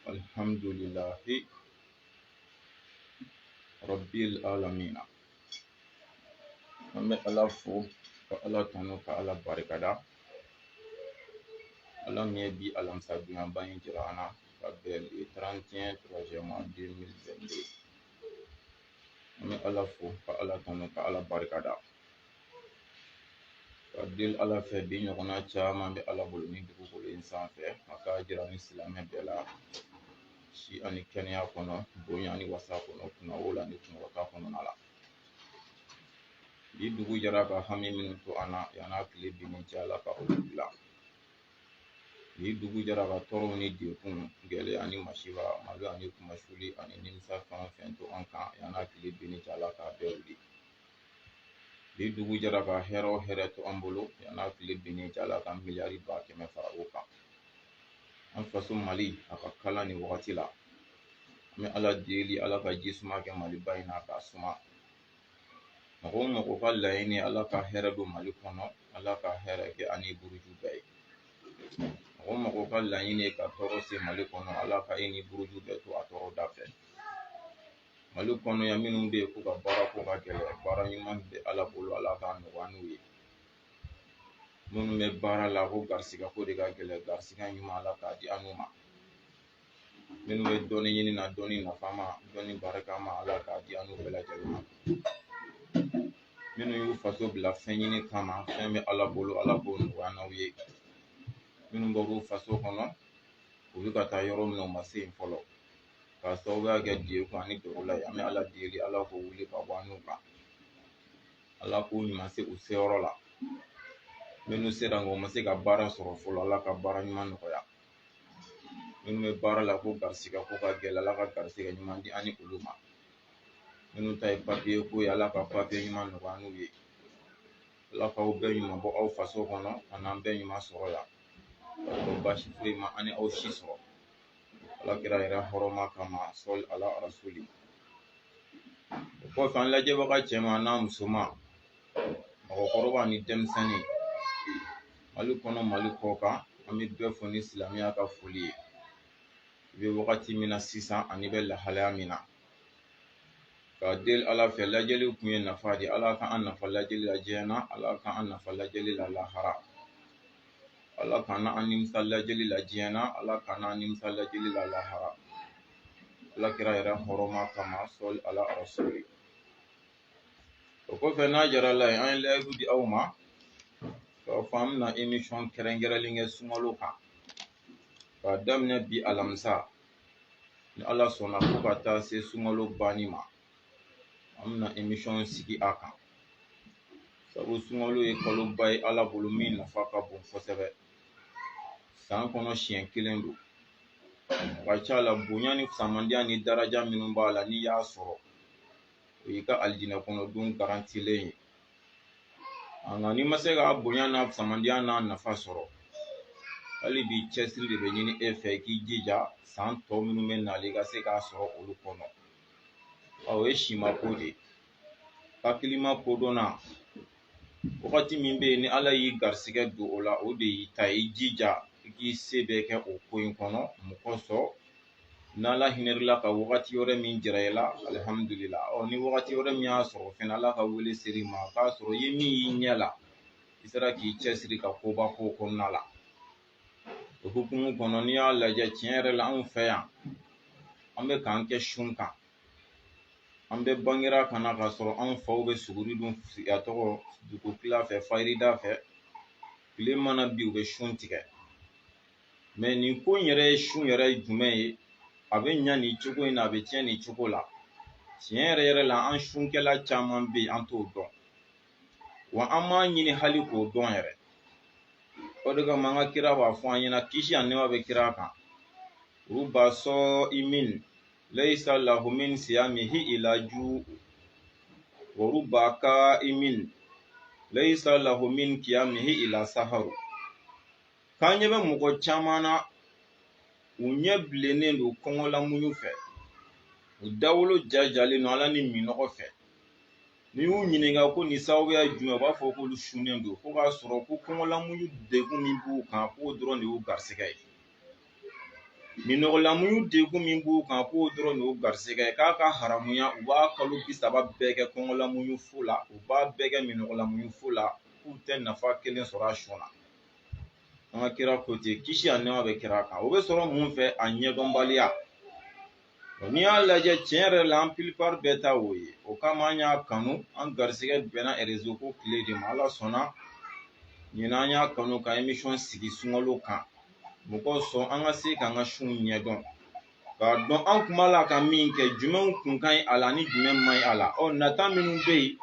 Alhamdulillahi Rabbil Alamina. An bɛ Ala fo ka Ala tanu ka Ala barikada. Ala min ye bi alamisa donyanba in jira an na ka bɛn le 31 troisième mois 2022. An bɛ Ala fo ka Ala tanu ka Ala barikada. Ka deli Ala fɛ bi ɲɔgɔnna caman bɛ Ala bolo ni dugukolo in sanfɛ a k'a jira ni silamɛ bɛɛ la si ani kɛnɛya kɔnɔ bonya ani wasa kɔnɔ kunna la ni kunkɔrɔta kɔnɔna la. Bi dugu jɛra ka hami minnu to an na yan'a tile binni cɛ Ala ka olu dilan. Bi dugu jɛra ka tɔɔrɔw ni degun gɛlɛya ani masiba malo ani kumasuli ani nimisa fɛn o fɛn to an kan yan'a tile binni cɛ Ala k'a bɛɛ wuli. Bi dugu jɛra ka hɛrɛ o hɛrɛ to an bolo yan'a tile binni cɛ Ala ka miliyari 100 fara o kan. An faso Mali a ka kalan nin wagati la. An bɛ Ala deli Ala ka ji suma kɛ Maliba in na k'a suma. Mɔgɔ o mɔgɔ ka laɲini Ala ka hɛrɛ don Mali kɔnɔ Ala ka hɛrɛ kɛ ani buruju bɛɛ ye. Mɔgɔ o mɔgɔ ka laɲini ye ka tɔɔrɔ se Mali kɔnɔ Ala ka e ni buruju bɛɛ to a tɔɔrɔ da fɛ. Mali kɔnɔ yan minnu bɛ yen k'u ka baara ko ka gɛlɛn baara ɲuman bɛ Ala bolo Ala ka nɔgɔya n'u ye. Minnu bɛ baara la ko garisigɛ ko de ka gɛlɛn garisigɛ ɲuman Ala k'a di an'u ma. Minnu bɛ dɔnni ɲini na dɔnni nafa ma dɔnni barika ma Ala k'a di an'u bɛɛ lajɛlen ma. Minnu y'u faso bila fɛn ɲini kama fɛn bɛ Ala bolo Ala k'o nɔgɔya n'aw ye. Minnu bɔr'u faso kɔnɔ u bɛ ka taa yɔrɔ min na u ma se yen fɔlɔ k'a sababuya kɛ degun ani dɔrɔla ye an bɛ Ala deli Ala k'o wuli ka bɔ an n'u kan. Ala k'u ɲuman se u seyɔrɔ la. Minnu sera nka u ma se ka baara sɔrɔ fɔlɔ Ala ka baara ɲuman nɔgɔya. Minnu bɛ baara la ko garisigɛ ko ka gɛlɛn Ala ka garisigɛ ɲuman di ani olu ma. Minnu ta ye papiye ko ye Ala ka papiye ɲuman nɔgɔya n'u ye. Ala k'aw bɛɛ ɲuman bɔ aw faso kɔnɔ ka n'an bɛɛ ɲuman sɔrɔ yan. Ka baasi foyi ma ani aw si sɔrɔ. Alakira yɛrɛ hɔrɔma kama sɔli ala rasuli. O kɔfɛ an lajɛbaga cɛman n'a musoman mɔgɔkɔrɔba ni denmisɛnnin Mali kɔnɔ Mali kɔ kan an bɛ bɛɛ fɔ ni silamɛya ka foli ye. I bɛ wagati min na sisan ani bɛ lahalaya min na. Ka deli Ala fɛ lajɛli kun ye nafa de Ala k'an nafa lajɛli la diɲɛ na Ala k'an nafa lajɛli la lahara. Ala k'an an nimisa lajɛli la diɲɛ na Ala k'an an nimisa lajɛli la lahara. Alakira yɛrɛ hɔrɔma kama sɔli ala rasuli. O kɔfɛ n'a jara la ye an ye layidu di aw ma k'a fɔ an bɛna émission kɛrɛnkɛrɛnlen kɛ sunkalo kan. K'a daminɛ bi alamisa ni Ala sɔnna fo ka taa se sunkalo banni ma. An bɛna émission sigi a kan. Sabu sunkalo ye kaloba ye Ala bolo min nafa ka bon kosɛbɛ. San kɔnɔ siɲɛ kelen don. Ka ca la bonya ni samadiya ni daraja minnu b'a la n'i y'a sɔrɔ o y'i ka alijinɛ kɔnɔ don garantilen ye. Nka n'i ma se ka bonya n'a samadiya n'a nafa sɔrɔ hali bi cɛsiri de bɛ ɲini e fɛ i k'i jija san tɔ minnu bɛ nalen i ka se k'a sɔrɔ olu kɔnɔ. O ye simako de ye. Hakilima kodɔnna wagati min bɛ yen ni Ala y'i garisigɛ don o la o de y'i ta ye i jija i k'i se bɛɛ kɛ o ko in kɔnɔ mun kosɔn n'Ala hinɛrila ka wagati wɛrɛ min jira i la alihamudulila ni wagati wɛrɛ min y'a sɔrɔ fɛnɛ Ala ka wele ser'i ma k'a sɔrɔ i ye min y'i ɲɛ la i sera k'i cɛsiri ka koba k'o kɔnɔna la. O hukumu kɔnɔ n'i y'a lajɛ tiɲɛ yɛrɛ la anw fɛ yan an bɛ k'an kɛ sun kan. An bɛ bangera ka na k'a sɔrɔ anw faw bɛ suguri dun a tɔgɔ dugukila fɛ fajirida fɛ tile mana bi u bɛ sun tigɛ. Mais nin ko in yɛrɛ ye sun yɛrɛ ye jumɛn ye a bɛ ɲa nin cogo in na a bɛ tiɲɛ nin cogo la. Tiɲɛ yɛrɛ yɛrɛ la an sunkɛla caman bɛ yen an t'o dɔn wa an m'a ɲini hali k'o dɔn yɛrɛ. O de kama an ka kira b'a fɔ an ɲɛna kisi ani nɛɛma bɛ kira kan. Ruba sɔ'imin laysa lahu min siyamihi ila ju' wa ruba qa'imin laysa lahu min qiyamihi ila saharu. K'an ɲɛ bɛ mɔgɔ caman na u ɲɛ bilennen don kɔngɔlamuɲu fɛ u dawolo jajalen don Ala ni minɔgɔ fɛ. Ni y'u ɲininka ko nin sababuya ye jumɛn u b'a fɔ k'olu sunnen don fo k'a sɔrɔ ko kɔngɔlamuɲu degun min b'u kan k'o dɔrɔn de y'u garisigɛ ye. minɔgɔlamuɲu degun min b'u kan k'o dɔrɔn n'o garisɛgɛ k'a ka haramuya u b'a kalo 30 bɛɛ kɛ kɔngɔlamuɲu fu la u b'a bɛɛ kɛ minɔgɔlamuɲu fu la k'u tɛ nafa kelen sɔrɔ a sɔn na. An ka kira ko ten kisi a nɛma bɛ kira kan o bɛ sɔrɔ mun fɛ a ɲɛdɔnbaliya. N'i y'a lajɛ tiɲɛ yɛrɛ la an plupart bɛɛ ta o ye o kama an y'a kanu an garisɛgɛ bɛnna réseau ko tile de ma Ala sɔnna ɲinan an y'a kanu ka émission sigi sunkalo kan mɔgɔw sɔn an ka se k'an ka sun ɲɛdɔn k'a dɔn an kun b'a la ka min kɛ jumɛnw kun ka ɲi a la ni jumɛn man ɲi a la nata minnu bɛ yen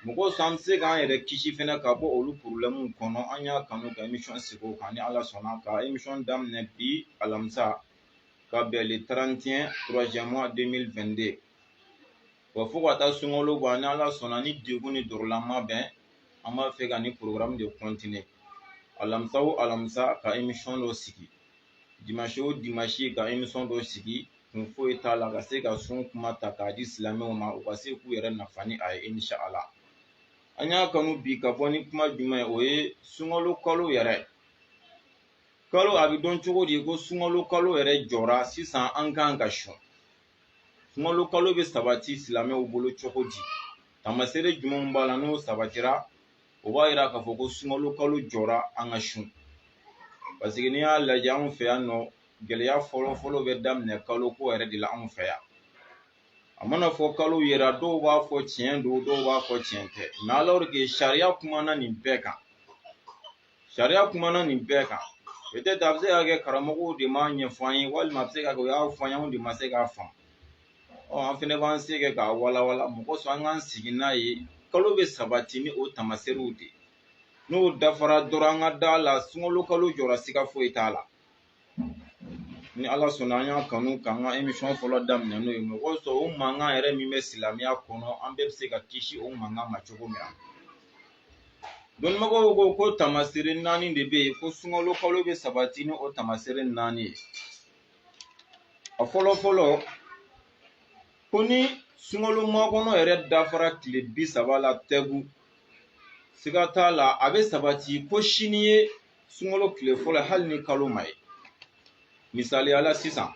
mɔgɔw sɔn an bɛ se k'an yɛrɛ kisi fɛnɛ ka bɔ olu problèmew kɔnɔ an y'a kanu ka émission sigi o kan ni Ala sɔnna ka émission daminɛ bi alamisa ka bɛn le 31 3e mois 2022 wa fo ka taa sunkalo bɔ ni Ala sɔnna ni degun ni dɔrɔlama bɛn an b'a fɛ ka ni programme de continuer alamisa o alamisa ka émission dɔ sigi dimanche o dimanche ka émission dɔ sigi kun foyi t'a la ka se ka sun kuma ta k'a di silamɛw ma u ka se k'u yɛrɛ nafa ni a ye inshallah. An y'a kanu bi ka bɔ ni kuma jumɛn ye o ye sunkalo kalo yɛrɛ. Kalo a bɛ dɔn cogo di ko sunkalo kalo yɛrɛ jɔra sisan an kan ka sun. Sunkalo kalo bɛ sabati silamɛw bolo cogo di tamasere jumɛnw b'a la n'o sabatira o b'a yira k'a fɔ ko sunkalo kalo jɔra an ka sun. Parce que n'i y'a lajɛ anw fɛ yan nɔ gɛlɛya fɔlɔ bɛ daminɛ kalo ko yɛrɛ de la anw fɛ yan. A mana fɔ kalo yera dɔw b'a fɔ tiɲɛ don dɔw b'a fɔ tiɲɛ tɛ mais alors que sariya kumana nin bɛɛ kan. Sariya kumana nin bɛɛ kan. Peut-être a bɛ se ka kɛ karamɔgɔw de m'a ɲɛfɔ an ye walima a bɛ se ka kɛ u y'a fɔ an ye anw de ma se k'a faamu. An fɛnɛ b'an se kɛ k'a walawala mɔgɔ sɔn an k'an sigi n'a ye kalo bɛ sabati ni o tamaserew de n'o dafara dɔrɔn an ka da la sunkalo kalo jɔra siga foyi t'a la. Ni Ala sɔnna an y'a kanu k'an ka émission fɔlɔ daminɛ n'o ye mɔgɔ sɔn o mankan yɛrɛ min bɛ silamɛya kɔnɔ an bɛɛ bɛ se ka kisi o mankan ma cogo min na. Dɔnnibagaw ko tamasere 4 de bɛ yen ko sunkalo kalo bɛ sabati ni o tamasere 4 ye. A fɔlɔ ko ni sunkalo makɔnɔ yɛrɛ dafara tile 30 la tɛgu siga t'a la a bɛ sabati ko sini ye sunkalo tile fɔlɔ hali ni kalo ma ye. Misaliya la sisan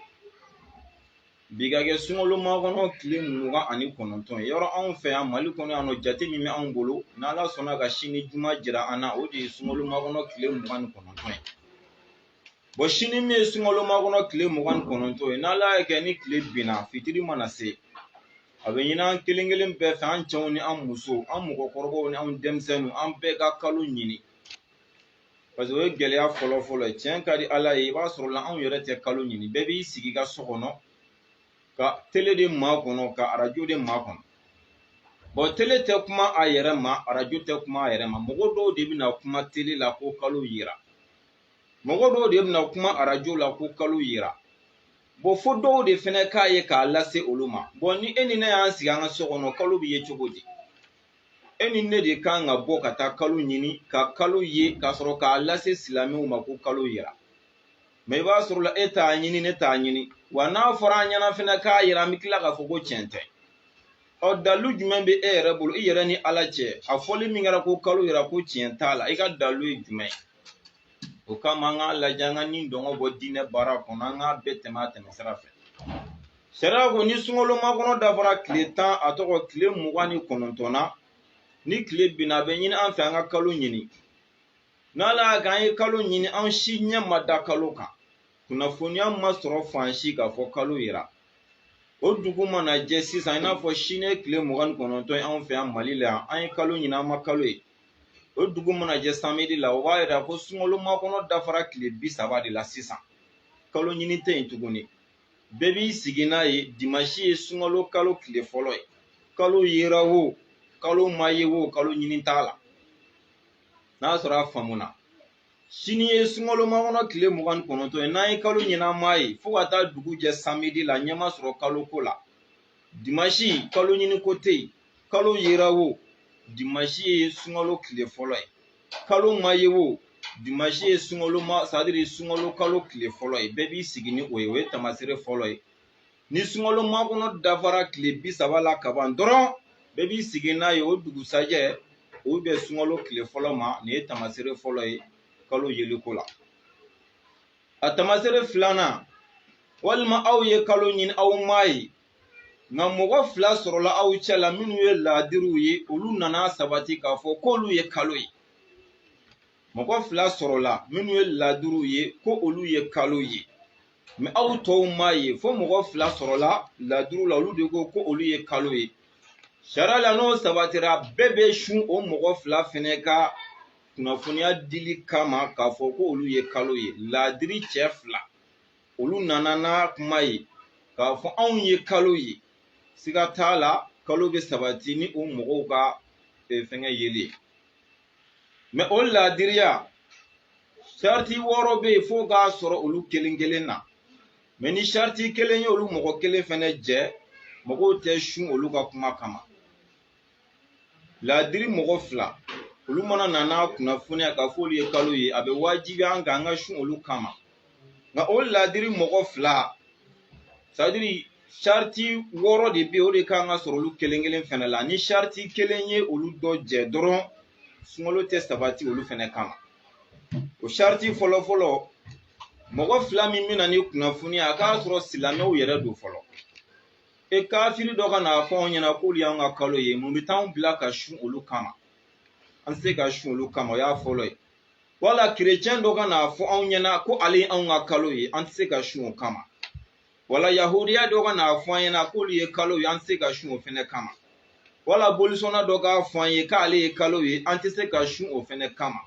bi ka kɛ sunkalo makɔnɔ tile 29 ye yɔrɔ anw fɛ yan Mali kɔnɔ yan nɔ jate min bɛ anw bolo n'Ala sɔnna ka sini juma jira an na o de ye sunkalo makɔnɔ tile 29 ye. Bon sini min ye sunkalo makɔnɔ tile 29 ye n'Ala y'a kɛ ni tile binna fitiri mana se a bɛ ɲini an kelen kelen bɛɛ fɛ an cɛw ni an musow an mɔgɔkɔrɔbaw ni an denmisɛnninw an bɛɛ ka kalo ɲini. Parce que o ye gɛlɛya fɔlɔ ye tiɲɛ ka di Ala ye i b'a sɔrɔ la anw yɛrɛ tɛ kalo ɲini bɛɛ b'i sigi ka so kɔnɔ ka télé de maa kɔnɔ ka radio de maa kɔnɔ. Bon télé tɛ kuma a yɛrɛ ma radio tɛ kuma a yɛrɛ ma mɔgɔ dɔw de bɛna kuma télé la ko kalo yira mɔgɔ dɔw de bɛna kuma radio la ko kalo yira. Bon fo dɔw de fɛnɛ k'a ye k'a lase olu ma. Bon ni e ni ne y'an sigi an ka so kɔnɔ kalo bɛ ye cogo di e ni ne de kan ka bɔ ka taa kalo ɲini ka kalo ye k'a sɔrɔ k'a lase silamɛw ma ko kalo yira. Mais i b'a sɔrɔ la e t'a ɲini ne t'a ɲini wa n'a fɔra an ɲɛna fɛnɛ k'a yira an bɛ tila k'a fɔ ko tiɲɛ tɛ. Dalu jumɛn bɛ e yɛrɛ bolo i yɛrɛ ni Ala cɛ a fɔli min kɛra ko kalo yira ko tiɲɛ t'a la i ka dalu ye jumɛn ye. O kama an k'a lajɛ an ka ni dɔngɔ bɔ diinɛ baara kɔnɔ an k'a bɛɛ tɛmɛ a tɛmɛ sira fɛ. Sariya ko ni sunkalo makɔnɔ dafara tile 10 a tɔgɔ tile 29 na ni tile binna a bɛ ɲini an fɛ an ka kalo ɲini. N'Ala y'a kɛ an ye kalo ɲini an si ɲɛ ma da kalo kan kunnafoniya ma sɔrɔ fan si k'a fɔ kalo yira. O dugu mana jɛ sisan i n'a fɔ sini ye tile 29 ye anw fɛ yan Mali la yan an ye kalo ɲini an ma kalo ye. O dugu mana jɛ samedi la o b'a yira ko sunkalo makɔnɔ dafara tile 30 de la sisan kalo ɲini tɛ yen tuguni. Bɛɛ b'i sigi n'a ye dimanche ye sunkalo kalo tile fɔlɔ ye kalo yera o kalo ma ye o kalo ɲini t'a la. N'a sɔrɔ a faamuna sini ye sunkalo makɔnɔ tile 29 ye n'an ye kalo ɲini an m'a ye fo ka taa dugu jɛ samedi la ɲɛ ma sɔrɔ kalo ko la. Dimanche kalo ɲini ko tɛ yen kalo yera o dimanche ye sunkalo tile fɔlɔ ye kalo ma ye o dimanche ye sunkalo kalo tile fɔlɔ ye bɛɛ b'i sigi ni o ye tamasere fɔlɔ ye. Ni sunkalo makɔnɔ dafara tile 30 la ka ban dɔrɔn bɛɛ b'i sigi n'a ye o dugusajɛ o bɛ sunkalo tile fɔlɔ ma nin ye tamasere fɔlɔ ye kalo yeliko la. A tamasere filanan walima aw ye kalo ɲini aw m'a ye nka mɔgɔ fila sɔrɔla aw cɛla minnu ye laadiriw ye olu nana sabati k'a fɔ k'olu ye kalo ye mɔgɔ fila sɔrɔla minnu ye laadiriw ye ko olu ye kalo ye mɛ aw tɔw m'a ye fo mɔgɔ fila sɔrɔla laadiriw la olu de ko olu ye kalo ye sariya la n'o sabatira bɛɛ bɛ sun o mɔgɔ fila fɛnɛ ka kunnafoniya dili kama k'a fɔ ko olu ye kalo ye laadiri cɛ fila olu nana n'a kuma ye k'a fɔ anw ye kalo ye siga t'a la kalo bɛ sabati ni o mɔgɔw ka fɛngɛ yeli mɛ o laadiriya sariti 6 bɛ yen fo k'a sɔrɔ olu kelen kelen na mɛ ni sariti kelen ye olu mɔgɔ kelen fɛnɛ jɛ mɔgɔw tɛ sun olu ka kuma kama laadiri mɔgɔ fila olu mana nana kunnafoniya k'a fɔ olu ye kalo ye a bɛ wajibiya an kan an ka sun olu kama nka o laadiri mɔgɔ fila sadiri sariti 6 de bɛ yen o de kan ka sɔrɔ olu kelen kelen fɛnɛ la ni sariti kelen ye olu dɔ jɛ dɔrɔn sunkalo tɛ sabati olu fɛnɛ kama o sariti fɔlɔ fɔlɔ mɔgɔ fila min bɛna ni kunnafoni a k'a sɔrɔ silamɛw yɛrɛ don fɔlɔ kafiri dɔ ka n'a fɔ anw ɲɛna k'olu y'anw ka kalo ye mun bɛ t'anw bila ka sun olu kama an tɛ se ka sun olu kama o y'a fɔlɔ ye wala kerecɛn dɔ ka n'a fɔ anw ɲɛna ko ale ye anw ka kalo ye an tɛ se ka sun o kama wala yahudiya dɔ ka n'a fɔ an ɲɛna k'olu ye kalo ye an tɛ se ka sun o fɛnɛ kama wala bolisɔnna dɔ k'a fɔ an ye k'ale ye kalo ye an tɛ se ka sun o fɛnɛ kama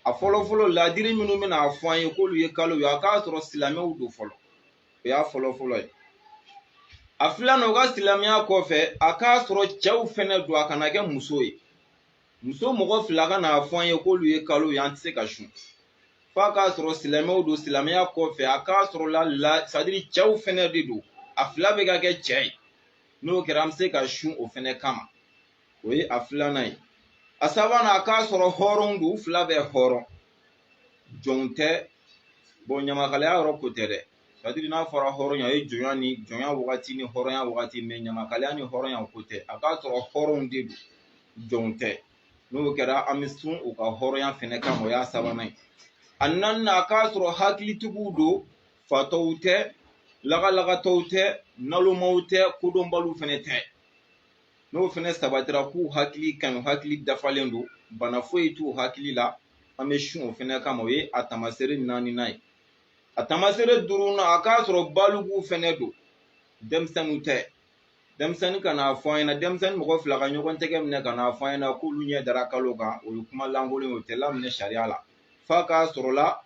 a fɔlɔ fɔlɔ laadiri minnu bɛna fɔ an ye k'olu ye kalo ye a k'a sɔrɔ silamɛw don fɔlɔ o y'a fɔlɔ fɔlɔ ye a filanan o ka silamɛya kɔfɛ a k'a sɔrɔ cɛw fɛnɛ don a kana kɛ muso ye muso mɔgɔ fila ka n'a fɔ an ye k'olu ye kalo ye an tɛ se ka sun f'a k'a sɔrɔ silamɛw don silamɛya kɔfɛ a k'a sɔrɔ la sadiri cɛw fɛnɛ de don a fila bɛ ka kɛ cɛ ye n'o kɛra an bɛ se ka sun o fɛnɛ kama o ye a filanan ye a sabanan a k'a sɔrɔ hɔrɔnw don u fila bɛ hɔrɔn jɔnw tɛ ɲamakalaya yɔrɔ ko tɛ dɛ sadiri n'a fɔra hɔrɔnya o ye jɔnya wagati ni hɔrɔnya wagati mɛ ɲamakalaya ni hɔrɔnya ko tɛ a k'a sɔrɔ hɔrɔnw de don jɔnw tɛ n'o kɛra an bɛ sun u ka hɔrɔnya fɛnɛ kama o y'a sabanan ye a naaninan a k'a sɔrɔ hakilitigiw don fatɔw tɛ lagalagatɔw tɛ nalomaw tɛ kodɔnbaliw fɛnɛ tɛ n'o fɛnɛ sabatira k'u hakili ka ɲi hakili dafalen don bana foyi t'u hakili la an bɛ sun o fɛnɛ kama o ye a tamaseere 4nan ye a tamaseere 5nan a k'a sɔrɔ baliguw fɛnɛ don denmisɛnninw tɛ denmisɛnnin ka n'a fɔ an ɲɛna denmisɛnnin mɔgɔ fila ka ɲɔgɔn tɛgɛ minɛ ka n'a fɔ an ɲɛna k'olu ɲɛ dara kalo kan o ye kuma lankolon ye o tɛ laminɛ sariya la f'a k'a sɔrɔla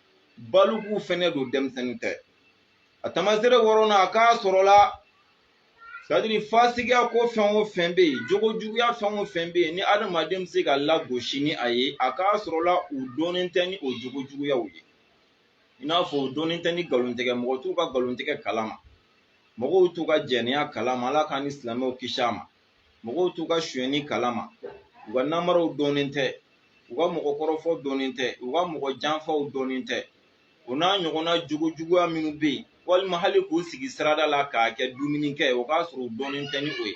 baliguw fɛnɛ don denmisɛnnin tɛ a tamaseere 6nan a k'a sɔrɔla sadiri fasigiya ko fɛn o fɛn bɛ yen jogojuguya fɛn o fɛn bɛ yen ni adamaden bɛ se ka lagosi ni a ye a k'a sɔrɔla u dɔnnen tɛ ni o jogojuguyaw ye i n'a fɔ u dɔnnen tɛ ni nkalontigɛ mɔgɔ t'u ka nkalontigɛ kalama mɔgɔw t'u ka jɛnɛya kalama ala k'an ni silamɛw kisi a ma mɔgɔw t'u ka sonyɛni kalama u ka namaraw dɔnnen tɛ u ka mɔgɔkɔrɔfɔw dɔnnen tɛ u ka mɔgɔ janfaw dɔnnen tɛ o n'a ɲɔgɔnna jogojuguya minnu bɛ yen walima hali k'u sigi sirada la k'a kɛ dumunikɛ o k'a sɔrɔ u dɔnnen tɛ ni o ye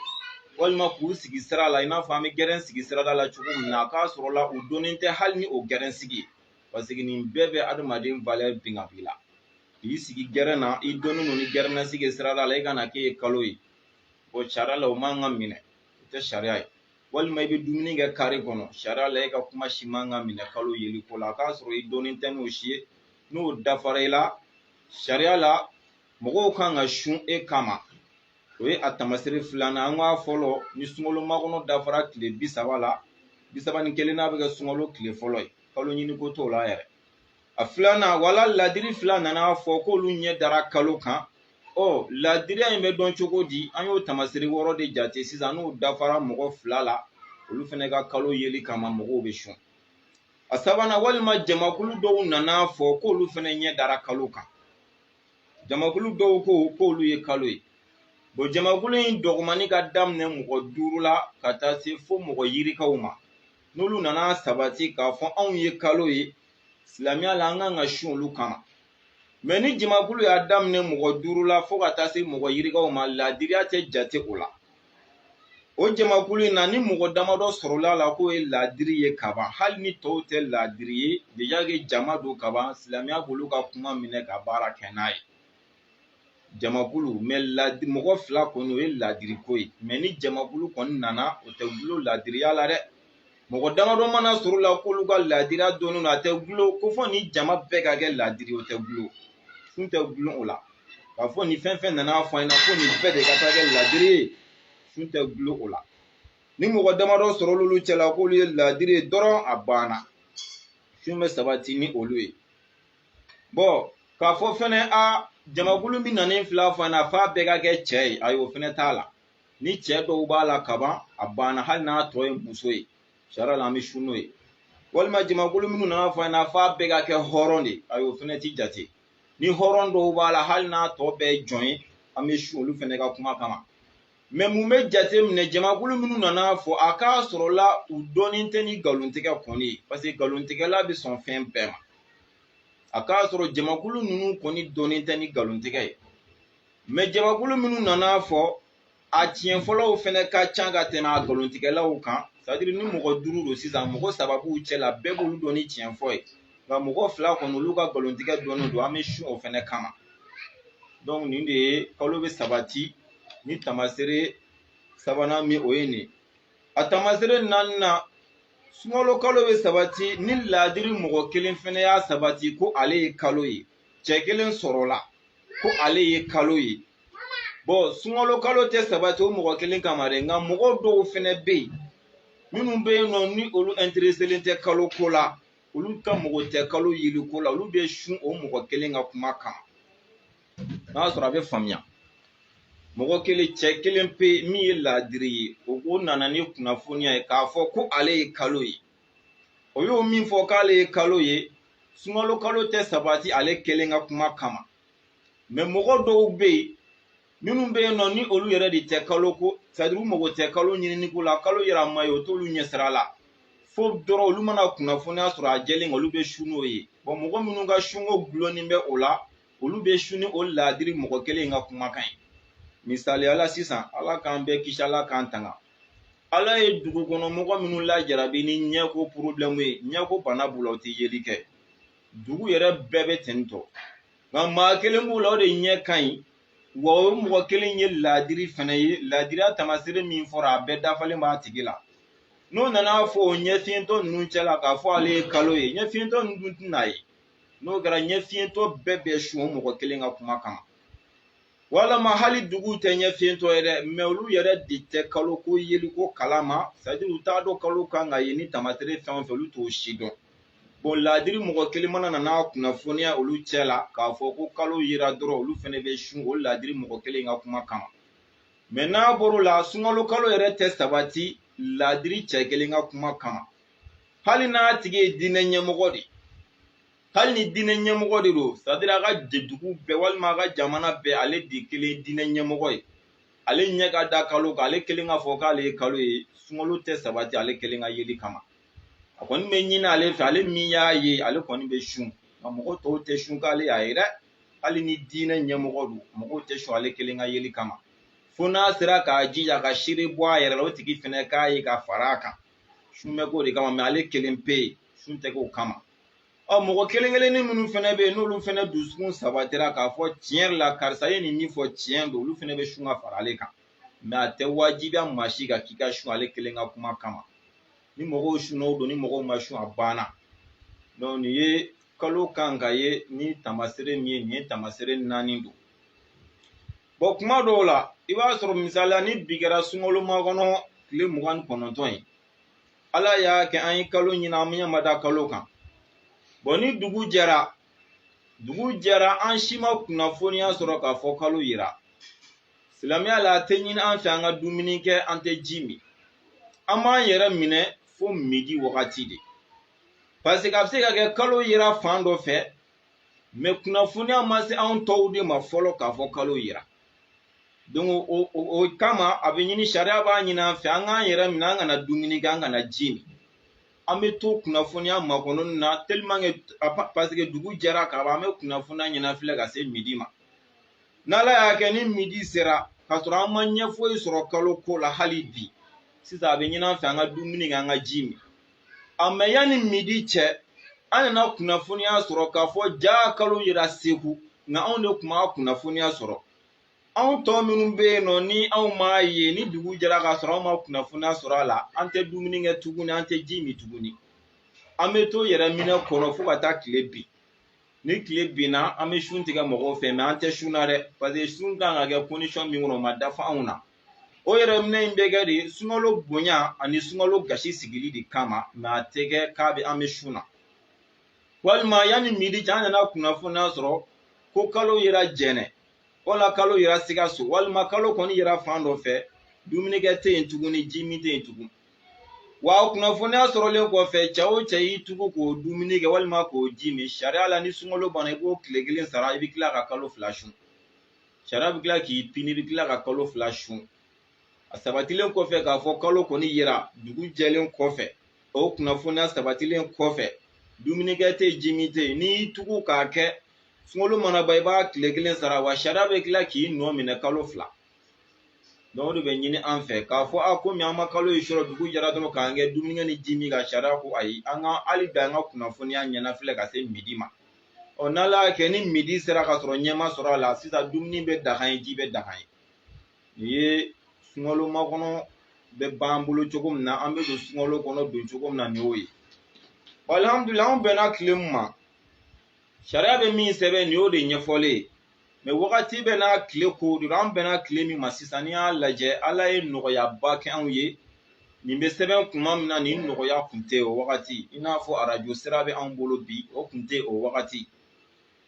walima k'u sigi sira la i n'a fɔ an bɛ gɛrɛn sigi sirada la cogo min na a k'a sɔrɔ la u dɔnnen tɛ hali ni o gɛrɛn sigi parce que nin bɛɛ bɛ adamaden valeur bin ka b'i la k'i sigi gɛrɛn na i dɔnnen don ni gɛrɛn na sigi sirada la i kana k'e ye kalo ye o sariya la o man kan ka minɛ o tɛ sariya ye walima i bɛ dumuni kɛ kare kɔnɔ sariya la e ka kuma si man kan ka minɛ kalo yeli ko la a k'a sɔrɔ i dɔnnen tɛ n'o si ye n'o dafara i la sariya la mɔgɔw kan ka sun e kama o ye a tamaseere 2nan an k'a fɔlɔ ni sunkalo makɔnɔ dafara tile 30 la 31 n'a bɛ kɛ sunkalo tile fɔlɔ ye kalo ɲini ko t'o la yɛrɛ a 2nan wala ladiri 2 nana fɔ k'olu ɲɛ dara kalo kan ladiriya in bɛ dɔn cogo di an y'o tamaseere 6 de jate sisan n'o dafara mɔgɔ 2 la olu fɛnɛ ka kalo yeli kama mɔgɔw bɛ sun a 3nan walima jamakulu dɔw nana fɔ k'olu fɛnɛ ɲɛ dara kalo kan jamakulu dɔw ko k'olu ye kalo ye jamakulu in dɔgɔmani ka daminɛ mɔgɔ 5 la ka taa se fo mɔgɔ yirikaw ma n'olu nana sabati k'a fɔ anw ye kalo ye silamɛya la an kan ka sun olu kama mɛ ni jamakulu y'a daminɛ mɔgɔ 5 la fo ka taa se mɔgɔ yirikaw ma ladiriya tɛ jate o la o jamakulu in na ni mɔgɔ damadɔ sɔrɔla la k'o ye ladiri ye kaban hali ni tɔw tɛ ladiri ye déjà que jama don kaban silamɛya b'olu ka kuma minɛ ka baara kɛ n'a ye jamakulu mais mɔgɔ fila kɔni o ye ladiri ko ye mais ni jamakulu kɔni nana o tɛ gulo ladiriya la dɛ mɔgɔ damadɔ mana sɔrɔ la k'olu ka ladiriya dɔnnen don a tɛ gulo ko fɔ ni jama bɛɛ ka kɛ ladiri o tɛ gulo sun tɛ gulo o la k'a fɔ ni fɛn fɛn nana fɔ an ɲɛna ko nin bɛɛ de ka taa kɛ ladiri ye sun tɛ gulo o la ni mɔgɔ damadɔ sɔrɔ olu cɛla k'olu ye ladiri ye dɔrɔn a banna sun bɛ sabati ni olu ye bon k'a fɔ fɛnɛ jamakulu bi nanen fila fɔ an na f'a bɛɛ ka kɛ cɛ ye ayi o fɛnɛ t'a la ni cɛ dɔw b'a la kaban a banna hali n'a tɔ ye muso ye sariya la an bɛ sun n'o ye walima jamakulu minnu nana fɔ an na f'a bɛɛ ka kɛ hɔrɔn de ayi o fɛnɛ ti jate ni hɔrɔn dɔw b'a la hali n'a tɔ bɛɛ ye jɔn ye an bɛ sun olu fɛnɛ ka kuma kama mais mun bɛ jate minɛ jamakulu minnu nana fɔ a k'a sɔrɔ la u dɔnnen tɛ ni nkalontigɛ kɔni ye parce que nkalontigɛla bɛ sɔn fɛn bɛɛ ma a k'a sɔrɔ jamakulu ninnu kɔni dɔnnen tɛ ni nkalontigɛ ye mais jamakulu minnu nana fɔ a tiɲɛ fɔlɔw fɛnɛ ka ca ka tɛmɛ a nkalontigɛlaw kan c'est à dire ni mɔgɔ 5 don sisan mɔgɔ 3 b'u cɛ la bɛɛ b'olu dɔn ni tiɲɛ fɔ ye nka mɔgɔ 2 kɔni olu ka nkalontigɛ dɔnnen don an bɛ sun o fɛnɛ kama donc nin de ye kalo bɛ sabati ni tamasere sabanan min o ye nin a tamasere 4nan sunkalo kalo bɛ sabati ni ladiri mɔgɔ kelen fɛnɛ y'a sabati ko ale ye kalo ye cɛ kelen sɔrɔla ko ale ye kalo ye bon sunkalo kalo tɛ sabati o mɔgɔ kelen kama dɛ nka mɔgɔ dɔw fɛnɛ bɛ yen minnu bɛ yen nɔ ni olu intéresselen tɛ kalo ko la olu ka mɔgɔ tɛ kalo yeli ko la olu bɛ sun o mɔgɔ kelen ka kuma kama n'a sɔrɔ a bɛ faamuya mɔgɔ kelen cɛ kelen pe min ye ladiri ye o nana ni kunnafoniya ye k'a fɔ ko ale ye kalo ye o y'o min fɔ k'ale ye kalo ye sunkalo kalo tɛ sabati ale kelen ka kuma kama mais mɔgɔ dɔw bɛ yen minnu bɛ yen nɔ ni olu yɛrɛ de tɛ kalo ko c'est à dire u mago tɛ kalo ɲinini ko la kalo yɛrɛ ma ye o t'olu ɲɛsira la fo dɔrɔn olu mana kunnafoniya sɔrɔ a jɛlen olu bɛ sun n'o ye bon mɔgɔ minnu ka sunko gulonnen bɛ o la olu bɛ sun ni o ladiri mɔgɔ kelen ka kumakan ye misaliya la sisan ala k'an bɛɛ kisi ala k'an tanga ala ye dugu kɔnɔ mɔgɔ minnu lajarabi ni ɲɛko problème ye ɲɛko bana b'u la o tɛ yeli kɛ dugu yɛrɛ bɛɛ bɛ ten tɔ nka maa kelen b'u la o de ɲɛ ka ɲi wa o mɔgɔ kelen ye ladiri fɛnɛ ye ladiriya tamasere min fɔra a bɛɛ dafalen b'a tigi la n'o nana fɔ o ɲɛfiyentɔ ninnu cɛla k'a fɔ ale ye kalo ye ɲɛfiyentɔ ninnu dun tɛna ye n'o kɛra ɲɛfiyentɔ bɛɛ bɛ sun o mɔgɔ kelen ka kuma kama walama hali dugu tɛ ɲɛfiyentɔ ye dɛ mais olu yɛrɛ de tɛ kalo ko yeli ko kalama c'est à dire u t'a dɔn kalo kan ka ye ni tamasere fɛn o fɛn olu t'o si dɔn bon ladiri mɔgɔ kelen mana nana kunnafoniya olu cɛ la k'a fɔ ko kalo yera dɔrɔn olu fɛnɛ bɛ sun o ladiri mɔgɔ kelen ka kuma kama mais n'a bɔr'o la sunkalo kalo yɛrɛ tɛ sabati ladiri cɛ kelen ka kuma kama hali n'a tigi ye diinɛ ɲɛmɔgɔ de hali ni diinɛ ɲɛmɔgɔ de don c'est à dire a ka dugu bɛɛ walima a ka jamana bɛɛ ale de kelen diinɛ ɲɛmɔgɔ ye ale ɲɛ ka da kalo kan ale kelen ka fɔ k'ale ye kalo ye sunkalo tɛ sabati ale kelen ka yeli kama a kɔni bɛ ɲini ale fɛ ale min y'a ye ale kɔni bɛ sun nka mɔgɔ tɔw tɛ sun k'ale y'a ye dɛ hali ni diinɛ ɲɛmɔgɔ don mɔgɔw tɛ sun ale kelen ka yeli kama fo n'a sera k'a jija ka seere bɔ a yɛrɛ la o tigi fɛnɛ k'a ye ka fara a kan sun bɛ k'o de kama mais ale kelen pe ye sun tɛ k'o kama mɔgɔ kelen kelennin minnu fɛnɛ bɛ yen n'olu fɛnɛ dusukun sabatira k'a fɔ tiɲɛ yɛrɛ la karisa ye nin min fɔ tiɲɛ don olu fɛnɛ bɛ sun ka fara ale kan mais a tɛ wajibiya maa si kan k'i ka sun ale kelen ka kuma kama ni mɔgɔw sunna o don ni mɔgɔw ma sun a banna donc nin ye kalo kan ka ye ni tamasere min ye nin ye tamasere 4 don bon kuma dɔw la i b'a sɔrɔ misaliya ni bi kɛra sunkalo makɔnɔ tile 29 ye ala y'a kɛ an ye kalo ɲini an ɲɛ ma da kalo kan bon ni dugu jɛra an si ma kunnafoniya sɔrɔ k'a fɔ kalo yira silamɛya la a tɛ ɲini an fɛ an ka dumuni kɛ an tɛ ji min an b'an yɛrɛ minɛ fo midi wagati de parce que a bɛ se ka kɛ kalo yira fan dɔ fɛ mais kunnafoniya ma se anw tɔw de ma fɔlɔ k'a fɔ kalo yira donc o kama a bɛ ɲini sariya b'a ɲini an fɛ an k'an yɛrɛ minɛ an kana dumuni kɛ an kana ji min an bɛ to kunnafoniya makɔnɔni na tellement que parce que dugu jɛra ka ban an bɛ kunnafoniya ɲɛnafilɛ ka se midi ma n'ala y'a kɛ ni midi sera k'a sɔrɔ an ma ɲɛ foyi sɔrɔ kalo ko la hali bi sisan a bɛ ɲini an fɛ an ka dumuni kɛ an ka ji min mais yanni midi cɛ an nana kunnafoniya sɔrɔ k'a fɔ jaa kalo yera Segu nka anw de tun b'a kunnafoniya sɔrɔ Anw tɔ minnu bɛ yen nɔ ni anw m'a ye ni dugu jɛra k'a sɔrɔ anw ma kunnafoniya sɔrɔ a la an tɛ dumuni kɛ tuguni an tɛ ji min tuguni an bɛ to yɛrɛ minɛ kɔnɔ fo ka taa tile bin ni tile binna an bɛ sun tigɛ mɔgɔw fɛ mɛ an tɛ sun na dɛ parce que sun kan ka kɛ condition min kɔnɔ o ma dafa anw na o yɛrɛ minɛ in bɛ kɛ de sunkalo bonya ani sunkalo gasi sigili de kama mɛ a tɛ kɛ k'a bɛ an bɛ sun na walima yanni midi cɛ an nana kunnafoniya sɔrɔ ko kalo yera jɛnɛ wala kalo yera Sikaso walima kalo kɔni yera fan dɔ fɛ dumunikɛ tɛ yen tuguni ji min tɛ yen tuguni wa kunnafoniya sɔrɔlen kɔfɛ cɛ o cɛ y'i tugu k'o dumuni kɛ walima k'o ji min sariya la ni sunkalo banna i b'o tile kelen sara i bɛ tila ka kalo 2 sun sariya bɛ tila k'i pini i bɛ tila ka kalo 2 sun a sabatilen kɔfɛ k'a fɔ kalo kɔni yera dugu jɛlen kɔfɛ o kunnafoniya sabatilen kɔfɛ dumunikɛ tɛ yen ji min tɛ yen n'i y'i tugu k'a kɛ sunkalo mana ban i b'a tile kelen sara wa sariya bɛ tila k'i nɔ minɛ kalo 2 donc o de bɛ ɲini an fɛ k'a fɔ a komi an ma kalo in sɔrɔ dugu jɛra dɔrɔn k'an kɛ dumuni ni ji min ka sariya ko ayi an ka hali bi an ka kunnafoniya ɲɛna filɛ ka se midi ma ɔ n'ala y'a kɛ ni midi sera ka sɔrɔ ɲɛma sɔrɔ a la sisan dumuni bɛ daga ye ji bɛ daga ye nin ye sunkalo makɔnɔ bɛ b'an bolo cogo min na an bɛ don sunkalo kɔnɔ don cogo min na nin y'o ye alhamdulilayi an bɛnna tile min ma sariya bɛ min sɛbɛn nin y'o de ɲɛfɔlen ye mɛ wagati bɛ n'a tile ko don an bɛnna tile min ma sisan n'i y'a lajɛ ala ye nɔgɔyaba kɛ anw ye nin bɛ sɛbɛn kuma min na nin nɔgɔya kun tɛ o wagati i n'a fɔ arajo sira bɛ anw bolo bi o kun tɛ o wagati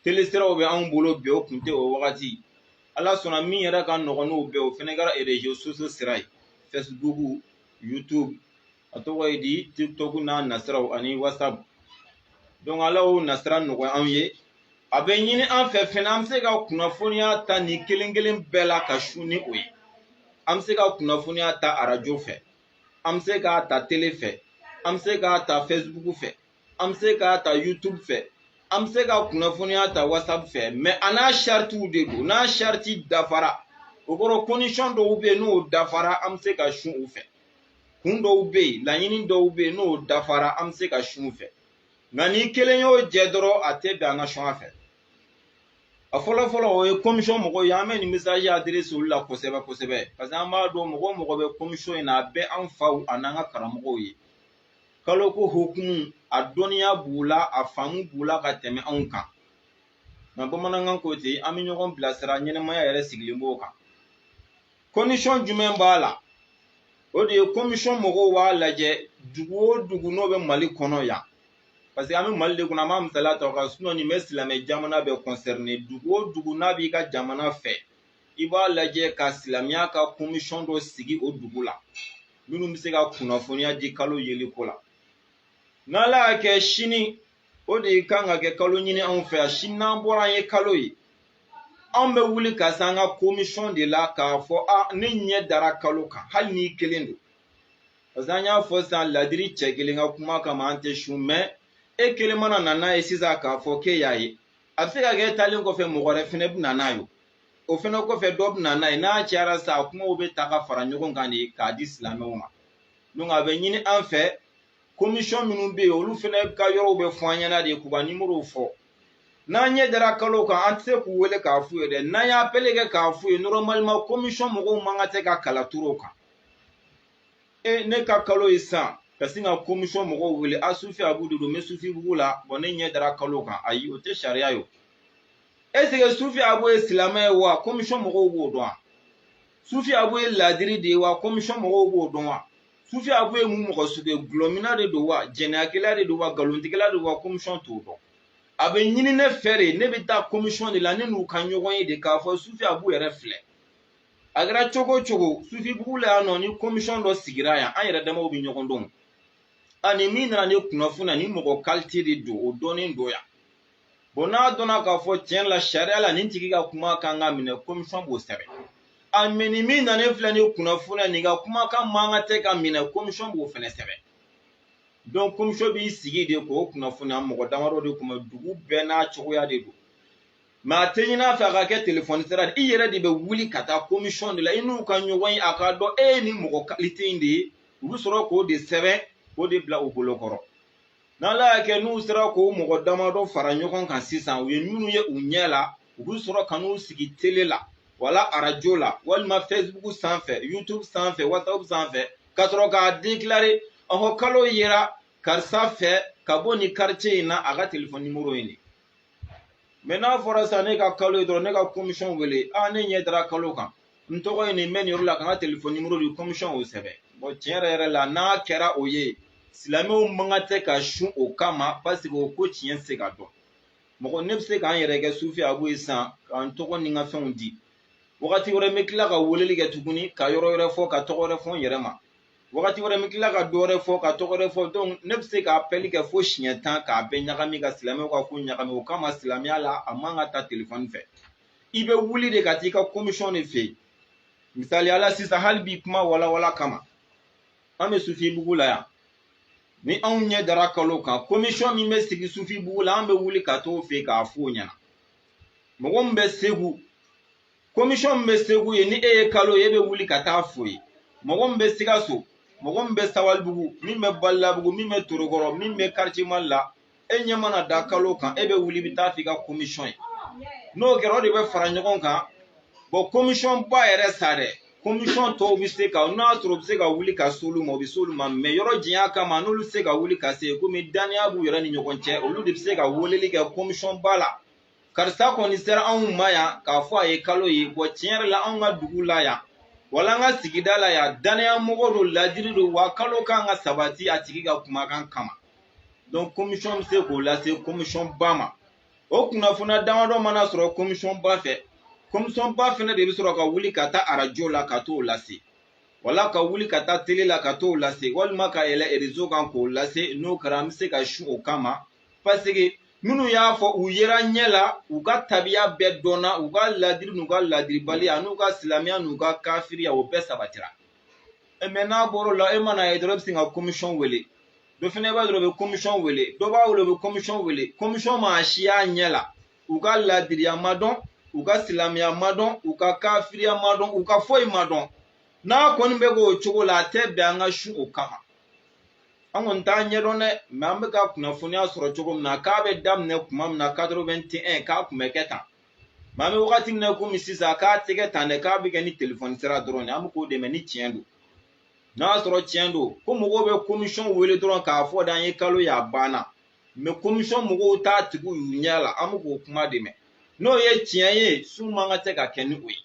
tele siraw bɛ anw bolo bi o kun tɛ o wagati ala sɔnna min yɛrɛ ka nɔgɔn n'o bɛɛ o fɛnɛ kɛra réseaux sociaux sira ye Facebook YouTube a tɔgɔ ye di TikTok n'a nasiraw ani WhatsApp donc ala y'o nasira nɔgɔya anw ye a bɛ ɲini an fɛ fɛnɛ an bɛ se ka kunnafoniya ta nin kelen kelen bɛɛ la ka sun ni o ye an bɛ se ka kunnafoniya ta arajo fɛ an bɛ se k'a ta tele fɛ an bɛ se k'a ta Facebook fɛ an bɛ se k'a ta YouTube fɛ an bɛ se ka kunnafoniya ta WhatsApp fɛ mɛ a n'a saritiw de don n'a sariti dafara o kɔrɔ condition dɔw bɛ yen n'o dafara an bɛ se ka sun u fɛ kun dɔw bɛ yen laɲini dɔw bɛ yen n'o dafara an bɛ se ka sun u fɛ nka ni kelen y'o jɛ dɔrɔn a tɛ bɛn an ka sun a fɛ a fɔlɔ-fɔlɔ o ye commission mɔgɔw ye an bɛ nin message adresse olu la kosɛbɛ kosɛbɛ parce que an b'a dɔn mɔgɔ mɔgɔ bɛ commission in na a bɛɛ an faw a n'an ka karamɔgɔw ye kalo ko hukumu a dɔnniya b'u la a faamu b'u la ka tɛmɛ anw kan nka bamanankan ko ten an bɛ ɲɔgɔn bilasira ɲɛnɛmaya yɛrɛ sigilen b'o kan condition jumɛn b'a la o de ye commission mɔgɔw b'a lajɛ dugu o dugu n'o bɛ Mali kɔnɔ yan parce que an bɛ Mali de kɔnɔ an b'a misaliya ta o kan sinon nin bɛ silamɛ jamana bɛɛ concerné dugu o dugu n'a b'i ka jamana fɛ i b'a lajɛ ka silamɛya ka commission dɔ sigi o dugu la minnu bɛ se ka kunnafoniya di kalo yeliko la n'ala y'a kɛ sini o de kan ka kɛ kalo ɲini anw fɛ yan sini n'an bɔra an ye kalo ye anw bɛ wuli ka se an ka commission de la k'a fɔ a ne ɲɛ dara kalo kan hali n'i kelen don parce que an y'a fɔ sisan ladiri cɛ kelen ka kuma kama an tɛ sun mɛ e kelen mana na n'a ye sisan k'a fɔ k'e y'a ye a bɛ se ka kɛ taalen kɔfɛ mɔgɔ wɛrɛ fɛnɛ bɛ na n'a ye o fɛnɛ kɔfɛ dɔ bɛ na n'a ye n'a cayara sisan a kumaw bɛ ta ka fara ɲɔgɔn kan de k'a di silamɛw ma donc a bɛ ɲini an fɛ commission minnu bɛ yen olu fɛnɛ ka yɔrɔw bɛ fɔ an ɲɛna de k'u ka numéros fɔ n'an ɲɛ dara kalo kan an tɛ se k'u wele k'a f'u ye dɛ n'an y'a appelé kɛ k'a f'u ye normalement commission mɔgɔw man ka tɛ ka kala turu o kan ne ka kalo ye sisan ka sin ka commission mɔgɔw wele a Sufi Abu de don n bɛ Sufi bugu la bon ne ɲɛ dara kalo kan ayi o tɛ sariya ye o est ce que Sufi Abu ye silamɛ ye wa commission mɔgɔw b'o dɔn wa Sufi Abu ye ladiri de ye wa commission mɔgɔw b'o dɔn wa Sufi Abu ye mun mɔgɔ sugu ye gulɔmina de don wa jɛnɛyakɛla de don wa nkalontigɛla de don wa commission t'o dɔn a bɛ ɲini ne fɛ de ne bɛ taa commission de la ne n'u ka ɲɔgɔn ye de k'a fɔ Sufi Abu yɛrɛ filɛ a kɛra cogo o cogo Sufi bugu la yan nɔ ni commission dɔ sigira yan an yɛrɛ damaw bɛ ɲɔgɔn dɔn ani min nana ni kunnafoni ni mɔgɔ qualité de don o dɔnnen don yan bon n'a dɔnna k'a fɔ tiɲɛ la sariya la nin tigi ka kuma kan ka minɛ commission b'o sɛbɛn a mɛ ni min nana filɛ ni kunnafoni nin ka kuma kan man ka tɛ ka minɛ commission b'o fɛnɛ sɛbɛn donc commission b'i sigi de k'o kunnafoni mɔgɔ damadɔ de kun bɛ dugu bɛɛ n'a cogoya de don mɛ a tɛ ɲini a fɛ a ka kɛ telefɔni sira de i yɛrɛ de bɛ wuli ka taa commission de la i n'u ka ɲɔgɔn ye a k'a dɔn e ye nin mɔgɔ qualité in de ye u bɛ sɔrɔ k'o de sɛbɛn k'o de bila u bolokɔrɔ n'ala y'a kɛ n'u sera k'o mɔgɔ damadɔ fara ɲɔgɔn kan sisan u ye minnu ye u ɲɛ la u bɛ sɔrɔ ka n'u sigi télé la wala arajo la walima Facebook sanfɛ YouTube sanfɛ WhatsApp sanfɛ ka sɔrɔ k'a déclarer ɔhɔ kalo yera karisa fɛ ka bɔ ni quartier in na a ka téléphone numéro in de mais n'a fɔra sa ne ka kalo ye dɔrɔn ne ka commission wele ne ɲɛ dara kalo kan n tɔgɔ ye nin mɛ nin yɔrɔ la ka n ka téléphone numéro di commission o sɛbɛn bon tiɲɛ yɛrɛ la n'a kɛra o ye silamɛw man ka tɛ ka sun o kama parce que o ko tiɲɛ tɛ se ka dɔn mɔgɔ ne bɛ se k'an yɛrɛ kɛ sufi abu ye sisan k'an tɔgɔ ni n ka fɛnw di wagati wɛrɛ n bɛ tila ka weleli kɛ tuguni ka yɔrɔ wɛrɛ fɔ ka tɔgɔ wɛrɛ fɔ n yɛrɛ ma wagati wɛrɛ n bɛ tila ka dɔ wɛrɛ fɔ ka tɔgɔ wɛrɛ fɔ donc ne bɛ se ka appel kɛ fo siɲɛ 10 k'a bɛɛ ɲagami ka silamɛw ka ko ɲagami o kama silamɛya la a man ka taa téléphone fɛ i bɛ wuli de ka taa i ka commission de fɛ yen misaliya la sisan hali bi kuma walawala kama an bɛ sufi bugu la yan ni anw ɲɛ dara kalo kan commission min bɛ sigi sufi bugu la an bɛ wuli ka t'o fɛ k'a f'o ɲɛna mɔgɔ min bɛ segu commission min bɛ segu ye ni e ye kalo ye e bɛ wuli ka taa f'o ye mɔgɔ min bɛ sikaso mɔgɔ min bɛ sabalibugu min bɛ balilabugu min bɛ torokɔrɔ min bɛ quartier mali la e ɲɛ mana da kalo kan e bɛ wuli bɛ taa f'i ka commission ye n'o kɛra o de bɛ fara ɲɔgɔn kan bon commission ba yɛrɛ sa dɛ commission tɔw bɛ se ka n'a sɔrɔ u bɛ se ka wuli ka s'olu ma u bɛ s'olu ma mais yɔrɔ janya kama n'olu tɛ se ka wuli ka se komi daniya b'u yɛrɛ ni ɲɔgɔn cɛ olu de bɛ se ka weleli kɛ commission ba la karisa kɔni sera anw ma yan k'a fɔ a ye kalo ye bon tiɲɛ yɛrɛ la anw ka dugu la yan wala an ka sigida la yan daniya mɔgɔ do ladiri do wa kalo kan ka sabati a tigi ka kumakan kama donc commission bɛ se k'o lase commission ba ma o kunnafoniya damadɔ mana sɔrɔ commission ba fɛ commission ba fɛnɛ de bɛ sɔrɔ ka wuli ka taa arajo la ka t'o lase wala ka wuli ka taa télé la ka t'o lase walima ka yɛlɛ réseau kan k'o lase n'o kɛra an bɛ se ka sun o kama parce que minnu y'a fɔ u yera ɲɛ la u ka tabiya bɛɛ dɔnna u ka ladiri n'u ka ladiribaliya n'u ka silamɛya n'u ka kafiriya o bɛɛ sabatira mais n'a bɔr'o la e mana ye dɔrɔn e bɛ se ka commission wele dɔ fɛnɛ b'a dɔrɔn u bɛ commission wele dɔ b'a wele u bɛ commission wele commission ma si y'a ɲɛ la u ka ladiriya ma dɔn u ka silamɛya ma dɔn u ka kafiriya ma dɔn u ka foyi ma dɔn n'a kɔni bɛ k'o cogo la a tɛ bɛn an ka sun o kama an kɔni t'a ɲɛdɔn dɛ mais an bɛ ka kunnafoniya sɔrɔ cogo min na k'a bɛ daminɛ tuma min na 81 k'a tun bɛ kɛ tan mais an bɛ wagati min na komi sisan k'a tɛ kɛ tan dɛ k'a bɛ kɛ ni téléphone sira dɔrɔn de an bɛ k'o dɛmɛ ni tiɲɛ don n'a sɔrɔ tiɲɛ don ko mɔgɔw bɛ commission wele dɔrɔn k'a fɔ de an ye kalo ye a banna mais commission mɔgɔw t'a tigiw y'u ɲɛ la an bɛ k'o kuma dɛmɛ n'o ye tiɲɛ ye su man ka tɛ ka kɛ ni o ye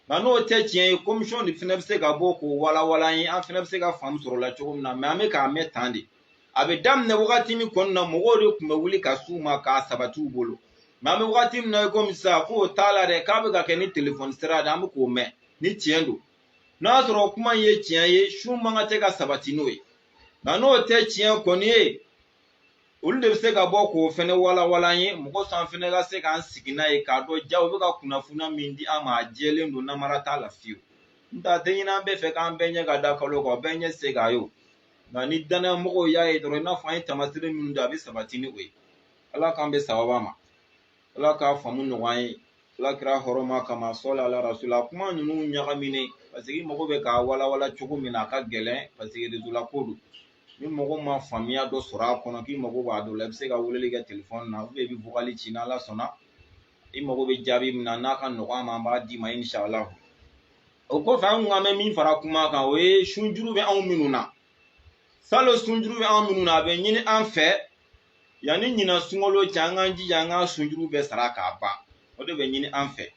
nka n'o tɛ tiɲɛ ye commission de fana bɛ se ka bɔ k'o walawala an ye an fana bɛ se ka faamu sɔrɔ o la cogo min na mais an bɛ k'a mɛn tan de a bɛ daminɛ wagati min kɔnɔna na mɔgɔw de tun bɛ wuli ka s'u ma k'a sabati u bolo mais an bɛ wagati min na komi sisan k'o t'a la dɛ k'a bɛ ka kɛ ni téléphone sira de an bɛ k'o mɛn ni tiɲɛ don n'a sɔrɔ kuma ye tiɲɛ ye su man ka tɛ ka sabati n'o ye nka n'o tɛ tiɲɛ kɔni ye olu de bɛ se ka bɔ k'o fɛnɛ walawala an ye mɔgɔ san fɛnɛ ka se k'an sigi n'a ye k'a dɔn ja u bɛ ka kunnafoniya min di an ma a jɛlen don namara t'a la fiyewu n tɛ a tɛ ɲini an bɛɛ fɛ k'an bɛɛ ɲɛ ka da kalo kan o bɛɛ ɲɛ se k'a ye o nka ni danaya mɔgɔw y'a ye dɔrɔn i n'a fɔ an ye tamasire minnu don a bɛ sabati ni o ye ala k'an bɛ sababa ma ala k'a faamu nɔgɔya an ye ala kira hɔrɔma kama sɔli ala rasula kuma ninnu ɲagaminen parce que i mago bɛ k'a walawala cogo min na a ka gɛlɛn parce que réseau la ko don ni mɔgɔ ma faamuya dɔ sɔrɔ a kɔnɔ k'i mago b'a dɔ la i bɛ se ka weleli kɛ téléphone na i bɛ vocal ci n'ala sɔnna i mago bɛ jaabi min na n'a ka nɔgɔ an ma an b'a d'i ma inshallah o kɔfɛ an kun bɛ min fara kuma kan o ye sunjuru bɛ anw minnu na salon sunjuru bɛ anw minnu na a bɛ ɲini an fɛ yanni ɲinan sunkalo cɛ an k'an jija an ka sunjuru bɛɛ sara k'a ban o de bɛ ɲini an fɛ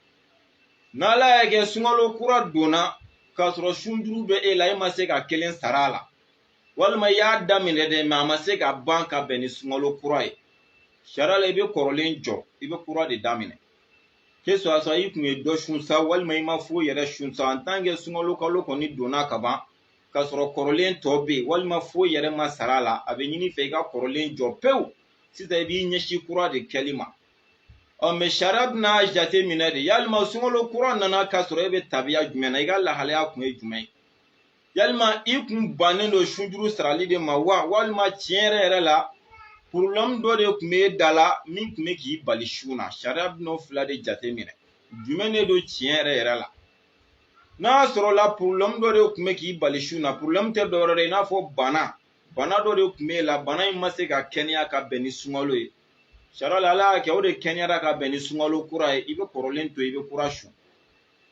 n'ala y'a kɛ sunkalo kura donna k'a sɔrɔ sunjuru bɛ e la e ma se ka kelen sara a la walima i y'a daminɛ dɛ mais a ma se ka ban ka bɛn ni sunkalo kura ye sariya la i bɛ kɔrɔlen jɔ i bɛ kura de daminɛ que soit i tun ye dɔ sun sa walima i ma foyi yɛrɛ sun sa en tant que sunkalo kalo kɔni donna ka ban k'a sɔrɔ kɔrɔlen tɔ bɛ yen walima foyi yɛrɛ ma sara a la a bɛ ɲini fɛ i ka kɔrɔlen jɔ pewu sisan i b'i ɲɛsin kura de kɛli ma mais sariya bɛna jate minɛ de yalima sunkalo kura nana k'a sɔrɔ e bɛ tabiya jumɛn na i ka lahalaya kun ye jumɛn ye yalima i kun bannen don sunjuru sarali de ma wa walima tiɲɛ yɛrɛ la problème dɔ de tun bɛ da la min tun bɛ k'i bali sun na sariya bɛna fila de jate minɛ jumɛn de don tiɲɛ yɛrɛ la n'a sɔrɔ la problème dɔ de tun bɛ k'i bali sun na problème tɛ dɔwɛrɛ ye i n'a fɔ bana dɔ de tun bɛ la bana in ma se ka kɛnɛya ka bɛn ni sunkalo ye sariya la ala y'a kɛ o de kɛnɛyara ka bɛn ni sunkalo kura ye i bɛ kɔrɔlen to i bɛ kura sun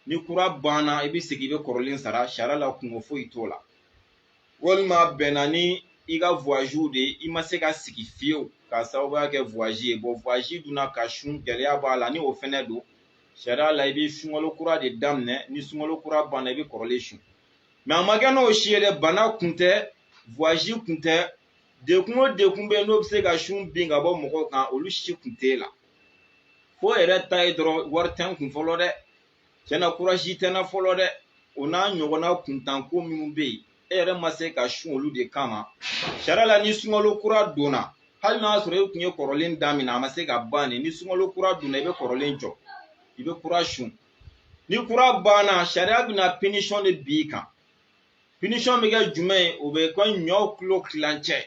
ni kura banna i bɛ segin i bɛ kɔrɔlen sara sariya la kungo foyi t'o la walima bɛnna ni i ka voyage de i ma se ka sigi fiyewu k'a sababuya kɛ voyage ye voyage dunna ka sun gɛlɛya b'a la ni o fɛnɛ don sariya la i bɛ sunkalo kura de daminɛ ni sunkalo kura banna i bɛ kɔrɔlen sun mais a ma kɛ n'o si ye dɛ bana kun tɛ voyage kun tɛ dekun o dekun bɛ n'o bɛ se ka sun bin ka bɔ mɔgɔw kan olu si kun t'e la fo yɛrɛ ta ye dɔrɔn wari tɛ n kun fɔlɔ dɛ tiɲɛna courage tɛ n na fɔlɔ dɛ o n'a ɲɔgɔnna kuntanko minnu bɛ yen e yɛrɛ ma se ka sun olu de kama sariya la ni sunkalo kura donna hali n'a sɔrɔ e kun ye kɔrɔlen daminɛ a ma se ka ban de ni sunkalo kura donna i bɛ kɔrɔlen jɔ i bɛ kura sun ni kura banna sariya bɛna punition de b'i kan punition bɛ kɛ jumɛn ye o bɛ kɛ ɲɔ kilo kilancɛ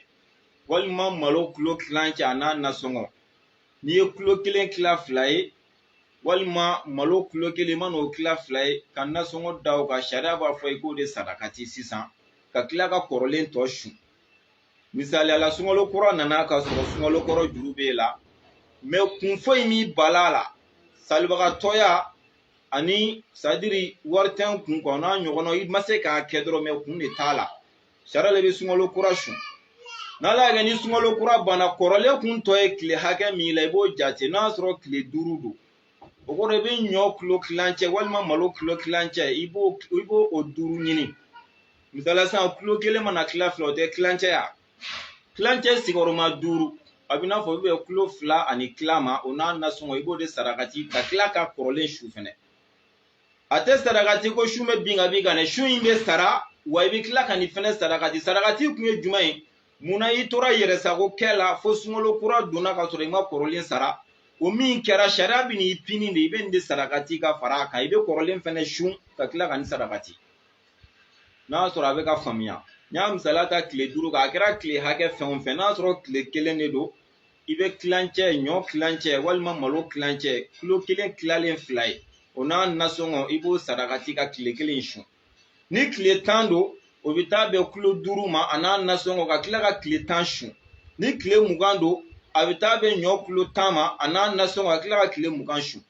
walima malo kilo kilancɛ a n'a nasɔngɔ n'i ye kilo kelen tila fila ye walima malo kilo kelen ma n'o tila fila ye ka nasɔngɔ da o kan sariya b'a fɔ i k'o de sarakati sisan ka tila ka kɔrɔlen tɔ sun misaliyala sunkalo kura nana ka sɔrɔ sunkalo kɔrɔ juru b'e la mais kun foyi m'i bala la salibagatɔya ani sadiri wari tɛ n kun kɔ n'a ɲɔgɔnna i ma se k'a kɛ dɔrɔn mais kun de t'a la sariya la i bɛ sunkalo kura sun n'ala y'a kɛ ni sunkalo kura banna kɔrɔlen kun tɔ ye tile hakɛ min la i b'o jate n'a sɔrɔ tile 5 don o kɔrɔ i bɛ ɲɔ kilo kilancɛ walima malo kilo kilancɛ i b'o o 5 ɲini misaliya sisan kilo kelen mana tila fila o tɛ kilancɛ ya kilancɛ sigiyɔrɔma 5 a bɛ n'a fɔ i bɛ kilo 2 ani tila ma o n'a nasɔngɔ i b'o de sarakati ka tila ka kɔrɔlen su fɛnɛ a tɛ sarakati ko su bɛ bin ka bin kan dɛ su in bɛ sara wa i bɛ tila ka nin fɛnɛ sarakati kun ye jumɛn ye munna i tora yɛrɛsago kɛ la fo sunkalo kura donna ka sɔrɔ i ma kɔrɔlen sara o min kɛra sariya bɛ n'i pini de i bɛ nin de sarakati ka fara a kan i bɛ kɔrɔlen fɛnɛ sun ka tila ka nin sarakati n'a y'a sɔrɔ a bɛ ka faamuya n y'a misaliya ta tile 5 kan a kɛra tile hakɛ fɛn o fɛn n'a sɔrɔ tile 1 de don i bɛ kilancɛ ɲɔ kilancɛ walima malo kilancɛ kilo 1 tilalen 2 ye o n'a nasɔngɔ i b'o sarakati ka tile 1 sun ni tile 10 don o bɛ taa bɛn kilo 5 ma a n'a nasɔngɔ ka tila ka tile 10 sun ni tile 20 don a bɛ taa bɛn ɲɔ kilo 10 ma a n'a nasɔngɔ ka tila ka tile 20 sun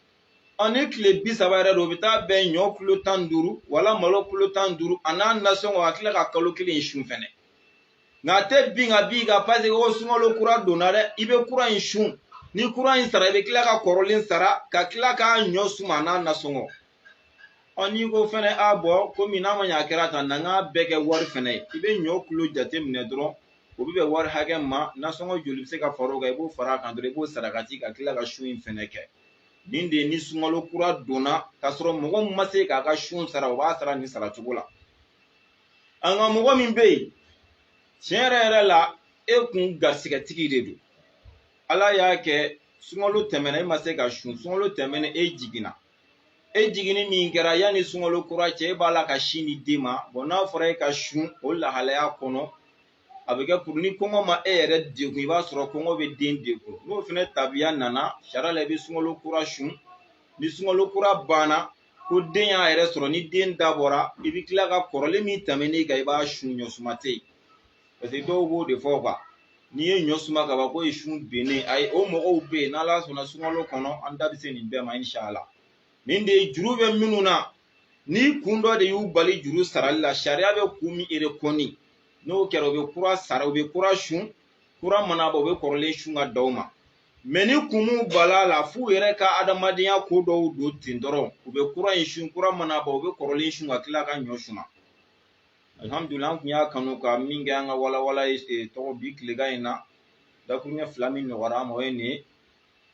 ni tile 30 yɛrɛ don o bɛ taa bɛn ɲɔ kilo 15 wala malo kilo 15 a n'a nasɔngɔ ka tila ka kalo 1 sun fɛnɛ nka a tɛ bin ka bin ka parce que o sunkalo kura donna dɛ i bɛ kura in sun ni kura in sara i bɛ tila ka kɔrɔlen sara ka tila ka ɲɔ suma a n'a nasɔngɔ n'i ko fɛnɛ a bɔ komi n'a ma ɲɛ a kɛra tan na n k'a bɛɛ kɛ wari fɛnɛ ye i bɛ ɲɔ kilo jate minɛ dɔrɔn o bɛ bɛn wari hakɛ ma nasɔngɔ joli bɛ se ka fara o kan i b'o fara a kan dɔrɔn i b'o sarakati ka tila ka sun in fɛnɛ kɛ nin de ye ni sunkalo kura donna k'a sɔrɔ mɔgɔ min ma se k'a ka sun sara o b'a sara nin sara cogo la an ka mɔgɔ min bɛ yen tiɲɛ yɛrɛ yɛrɛ la e kun garisigɛtigi de don ala y'a kɛ sunkalo tɛmɛna e ma se ka sun sunkalo tɛmɛna e jiginna e jiginni min kɛra yanni sunkalo kura cɛ e b'a la ka sin di den ma n'a fɔra e ka sun o lahalaya kɔnɔ a bɛ kɛ pour ni kɔngɔ ma e yɛrɛ degun i b'a sɔrɔ kɔngɔ bɛ den degun n'o fɛnɛ tabiya nana sariya la i bɛ sunkalo kura sun ni sunkalo kura banna ko den y'a yɛrɛ sɔrɔ ni den dabɔra i bɛ tila ka kɔrɔlen min tɛmɛn'i kan i b'a sun ɲɔsuma tɛ yen parce que dɔw b'o de fɔ quoi n'i ye ɲɔ suma ka ban ko ye sun binnen ayi o mɔgɔw bɛ yen n'ala sɔnna sunkalo kɔnɔ an da bɛ se nin bɛɛ ma inshallah nin de ye juru bɛ minnu na ni kun dɔ de y'u bali juru sarali la sariya bɛ kun min erekɔni n'o kɛra u bɛ kura sara u bɛ kura sun kura mana bɔ u bɛ kɔrɔlen sun ka da u ma mais ni kun m'u bala la f'u yɛrɛ ka adamadenya ko dɔw don ten dɔrɔn u bɛ kura in sun kura mana bɔ u bɛ kɔrɔlen sun ka tila ka ɲɔ suma alhamdulillah an kun y'a kanu ka min kɛ an ka walawala ye tɔgɔ bi tilegan in na dakuruɲɛ 2 min nɔgɔra an ma o ye nin ye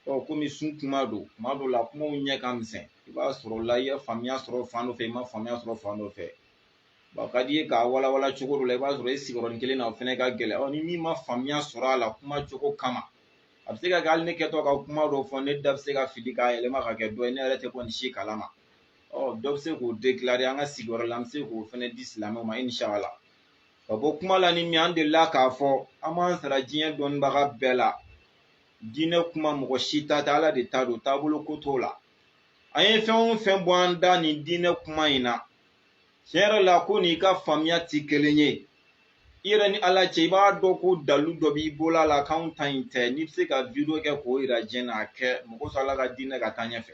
komi sun kuma don tuma dɔw la kumaw ɲɛ ka misɛn i b'a sɔrɔ la i ye faamuya sɔrɔ fan dɔ fɛ i ma faamuya sɔrɔ fan dɔ fɛ a ka di ye k'a walawala cogo dɔ la i b'a sɔrɔ e sigiyɔrɔnin kelen na o fɛnɛ ka gɛlɛn ni min ma faamuya sɔrɔ a la kuma cogo kama a bɛ se ka kɛ hali ne kɛtɔ ka kuma dɔ fɔ ne da bɛ se ka fili k'a yɛlɛma ka kɛ dɔ ye ne yɛrɛ tɛ kɔni si kalama dɔ bɛ se k'o déclarer an ka sigiyɔrɔ la an bɛ se k'o fɛnɛ di silamɛw ma inshallah ka bɔ kuma la ni min an delila k'a fɔ an b'an sara diɲɛ dɔnnibaga bɛɛ la diinɛ kuma mɔgɔ si ta tɛ ala de ta don taabolo ko t'o la an ye fɛn o fɛn bɔ an da nin diinɛ kuma in na tiɲɛ yɛrɛ la ko n'i ka faamuya tɛ kelen ye i yɛrɛ ni ala cɛ i b'a dɔn ko dalu dɔ b'i bolo a la k'anw ta in tɛ n'i bɛ se ka video kɛ k'o yira diɲɛ na a kɛ mɔgɔ sɔrɔ ala ka diinɛ ka taa ɲɛfɛ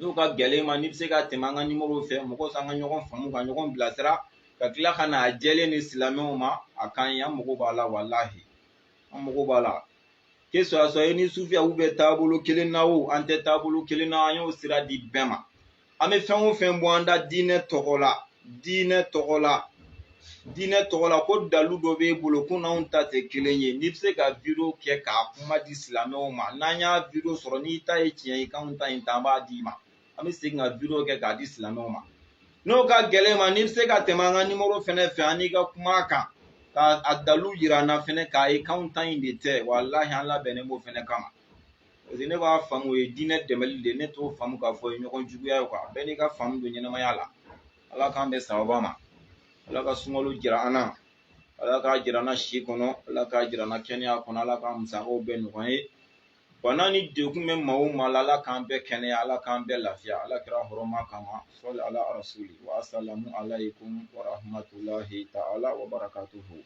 n'o ka gɛlɛn ma n'i bɛ se ka tɛmɛ an ka nimoro fɛ mɔgɔw san ka ɲɔgɔn faamu ka ɲɔgɔn bilasira ka tila ka n'a jɛlen ni silamɛw ma a ka ɲi an mago b'a la walahi an mago b'a la que ce soit ni sufiyaw bɛ taabolo kelen na o an tɛ taabolo kelen na an y'o sira di bɛɛ ma an bɛ fɛn o fɛn bɔ an da diinɛ tɔgɔ la diinɛ tɔgɔ la ko dalu dɔ b'e bolo ko n'anw ta tɛ kelen ye n'i bɛ se ka video kɛ k'a kuma di silamɛw ma n'an y'a video sɔrɔ n'i ta ye tiɲɛ ye k'anw ta in ta an b'a d'i ma an bɛ segin ka video kɛ k'a di silamɛw ma n'o ka gɛlɛn ma n'i bɛ se ka tɛmɛ an ka nimoro fɛnɛ fɛ an n'i ka kuma kan ka a dalu yira an na fɛnɛ k'a ye k'anw ta in de tɛ walahi an labɛnnen b'o fɛnɛ kama parce que ne b'a faamu o ye diinɛ dɛmɛli de ne t'o faamu k'a fɔ o ye ɲɔgɔn juguya ye bɛɛ n'i ka faamu don ɲɛnamaya la ala k'an bɛn sababa ma ala ka sunkalo jira an na ala k'a jira an na si kɔnɔ ala k'a jira an na kɛnɛya kɔnɔ ala ka musakaw bɛɛ nɔgɔya ye bana ni degun bɛ maa o maa la ala k'an bɛɛ kɛnɛya ala k'an bɛɛ lafiya ala kɛra hɔrɔnma kama sɔli ala rasuli wa asalamu alaykum wa rahmatulahi ta'ala wa barakatuhu